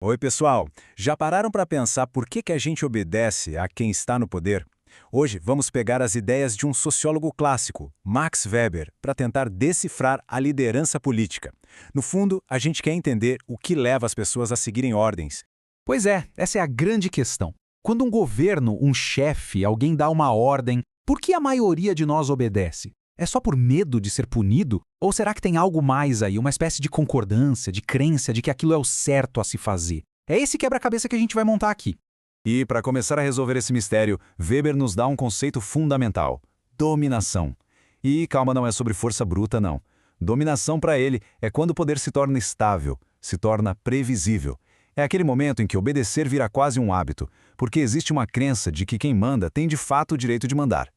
Oi, pessoal! Já pararam para pensar por que a gente obedece a quem está no poder? Hoje vamos pegar as ideias de um sociólogo clássico, Max Weber, para tentar decifrar a liderança política. No fundo, a gente quer entender o que leva as pessoas a seguirem ordens. Pois é, essa é a grande questão. Quando um governo, um chefe, alguém dá uma ordem, por que a maioria de nós obedece? É só por medo de ser punido? Ou será que tem algo mais aí, uma espécie de concordância, de crença de que aquilo é o certo a se fazer? É esse quebra-cabeça que a gente vai montar aqui. E, para começar a resolver esse mistério, Weber nos dá um conceito fundamental: dominação. E calma, não é sobre força bruta, não. Dominação, para ele, é quando o poder se torna estável, se torna previsível. É aquele momento em que obedecer vira quase um hábito, porque existe uma crença de que quem manda tem de fato o direito de mandar.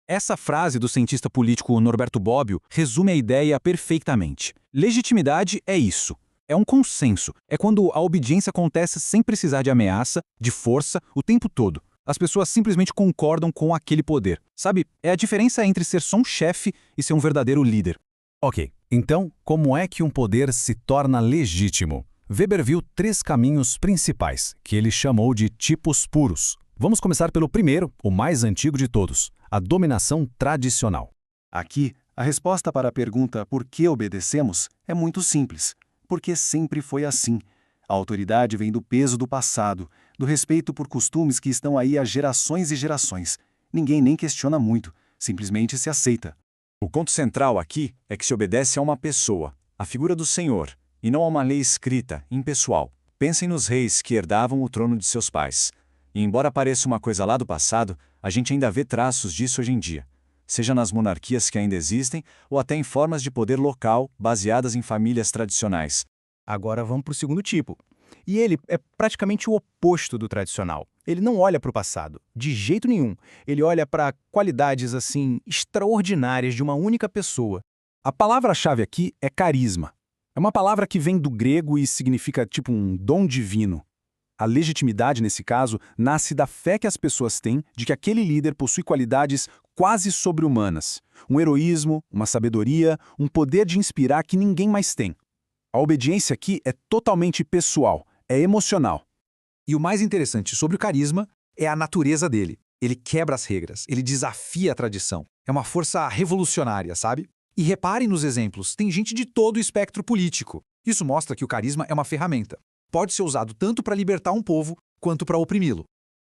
Essa frase do cientista político Norberto Bobbio resume a ideia perfeitamente. Legitimidade é isso. É um consenso. É quando a obediência acontece sem precisar de ameaça, de força, o tempo todo. As pessoas simplesmente concordam com aquele poder. Sabe, é a diferença entre ser só um chefe e ser um verdadeiro líder. Ok, então, como é que um poder se torna legítimo? Weber viu 3 caminhos principais, que ele chamou de tipos puros. Vamos começar pelo primeiro, o mais antigo de todos, a dominação tradicional. Aqui, a resposta para a pergunta por que obedecemos é muito simples. Porque sempre foi assim. A autoridade vem do peso do passado, do respeito por costumes que estão aí há gerações e gerações. Ninguém nem questiona muito, simplesmente se aceita. O ponto central aqui é que se obedece a uma pessoa, a figura do Senhor, e não a uma lei escrita, impessoal. Pensem nos reis que herdavam o trono de seus pais. E embora pareça uma coisa lá do passado, a gente ainda vê traços disso hoje em dia. Seja nas monarquias que ainda existem, ou até em formas de poder local baseadas em famílias tradicionais. Agora vamos para o segundo tipo. E ele é praticamente o oposto do tradicional. Ele não olha para o passado, de jeito nenhum. Ele olha para qualidades, assim, extraordinárias de uma única pessoa. A palavra-chave aqui é carisma. É uma palavra que vem do grego e significa tipo um dom divino. A legitimidade, nesse caso, nasce da fé que as pessoas têm de que aquele líder possui qualidades quase sobre-humanas. Um heroísmo, uma sabedoria, um poder de inspirar que ninguém mais tem. A obediência aqui é totalmente pessoal, é emocional. E o mais interessante sobre o carisma é a natureza dele. Ele quebra as regras, ele desafia a tradição. É uma força revolucionária, sabe? E reparem nos exemplos, tem gente de todo o espectro político. Isso mostra que o carisma é uma ferramenta. Pode ser usado tanto para libertar um povo quanto para oprimi-lo.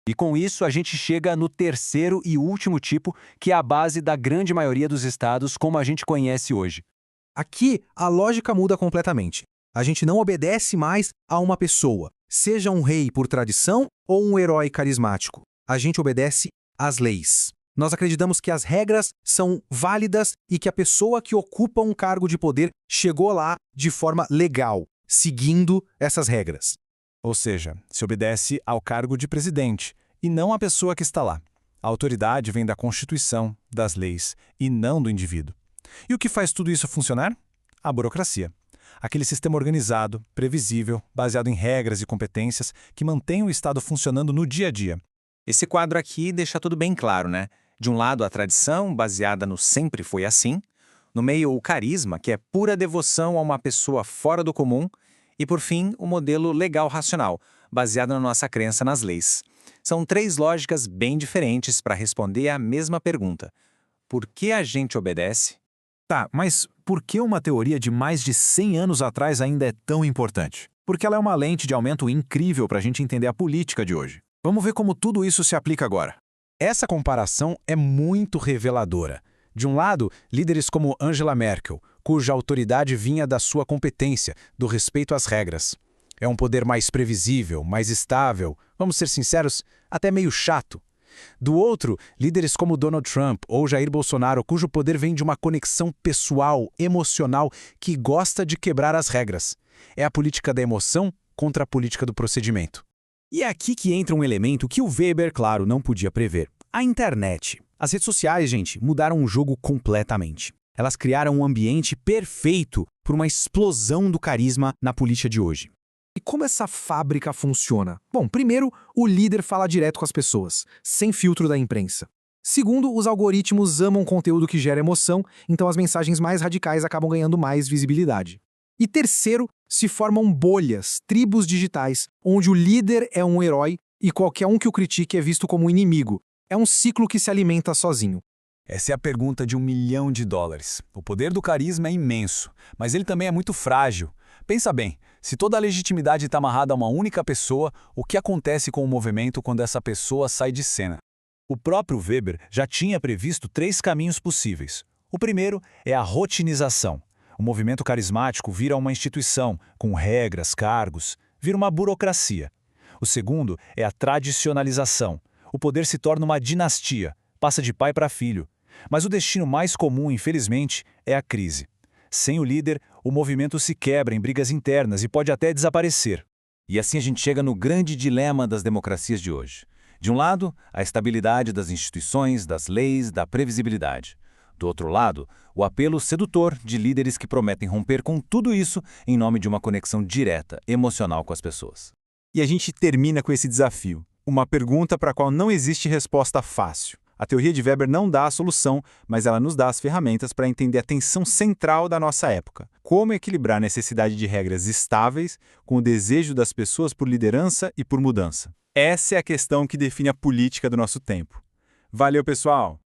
E com isso a gente chega no terceiro e último tipo, que é a base da grande maioria dos estados como a gente conhece hoje. Aqui, a lógica muda completamente. A gente não obedece mais a uma pessoa, seja um rei por tradição ou um herói carismático. A gente obedece às leis. Nós acreditamos que as regras são válidas e que a pessoa que ocupa um cargo de poder chegou lá de forma legal, seguindo essas regras. Ou seja, se obedece ao cargo de presidente, e não à pessoa que está lá. A autoridade vem da Constituição, das leis, e não do indivíduo. E o que faz tudo isso funcionar? A burocracia. Aquele sistema organizado, previsível, baseado em regras e competências que mantém o Estado funcionando no dia a dia. Esse quadro aqui deixa tudo bem claro, né? De um lado, a tradição, baseada no sempre foi assim. No meio, o carisma, que é pura devoção a uma pessoa fora do comum. E, por fim, o modelo legal-racional, baseado na nossa crença nas leis. São 3 lógicas bem diferentes para responder à mesma pergunta. Por que a gente obedece? Tá, mas por que uma teoria de mais de 100 anos atrás ainda é tão importante? Porque ela é uma lente de aumento incrível para a gente entender a política de hoje. Vamos ver como tudo isso se aplica agora. Essa comparação é muito reveladora. De um lado, líderes como Angela Merkel, cuja autoridade vinha da sua competência, do respeito às regras. É um poder mais previsível, mais estável, vamos ser sinceros, até meio chato. Do outro, líderes como Donald Trump ou Jair Bolsonaro, cujo poder vem de uma conexão pessoal, emocional, que gosta de quebrar as regras. É a política da emoção contra a política do procedimento. E é aqui que entra um elemento que o Weber, claro, não podia prever. A internet. As redes sociais, gente, mudaram o jogo completamente. Elas criaram um ambiente perfeito para uma explosão do carisma na política de hoje. E como essa fábrica funciona? Bom, primeiro, o líder fala direto com as pessoas, sem filtro da imprensa. Segundo, os algoritmos amam conteúdo que gera emoção, então as mensagens mais radicais acabam ganhando mais visibilidade. E terceiro, se formam bolhas, tribos digitais, onde o líder é um herói e qualquer um que o critique é visto como inimigo. É um ciclo que se alimenta sozinho. Essa é a pergunta de $1 milhão. O poder do carisma é imenso, mas ele também é muito frágil. Pensa bem, se toda a legitimidade está amarrada a uma única pessoa, o que acontece com o movimento quando essa pessoa sai de cena? O próprio Weber já tinha previsto 3 caminhos possíveis. O primeiro é a rotinização. O movimento carismático vira uma instituição, com regras, cargos, vira uma burocracia. O segundo é a tradicionalização. O poder se torna uma dinastia, passa de pai para filho. Mas o destino mais comum, infelizmente, é a crise. Sem o líder, o movimento se quebra em brigas internas e pode até desaparecer. E assim a gente chega no grande dilema das democracias de hoje. De um lado, a estabilidade das instituições, das leis, da previsibilidade. Do outro lado, o apelo sedutor de líderes que prometem romper com tudo isso em nome de uma conexão direta, emocional com as pessoas. E a gente termina com esse desafio. Uma pergunta para a qual não existe resposta fácil. A teoria de Weber não dá a solução, mas ela nos dá as ferramentas para entender a tensão central da nossa época. Como equilibrar a necessidade de regras estáveis com o desejo das pessoas por liderança e por mudança. Essa é a questão que define a política do nosso tempo. Valeu, pessoal!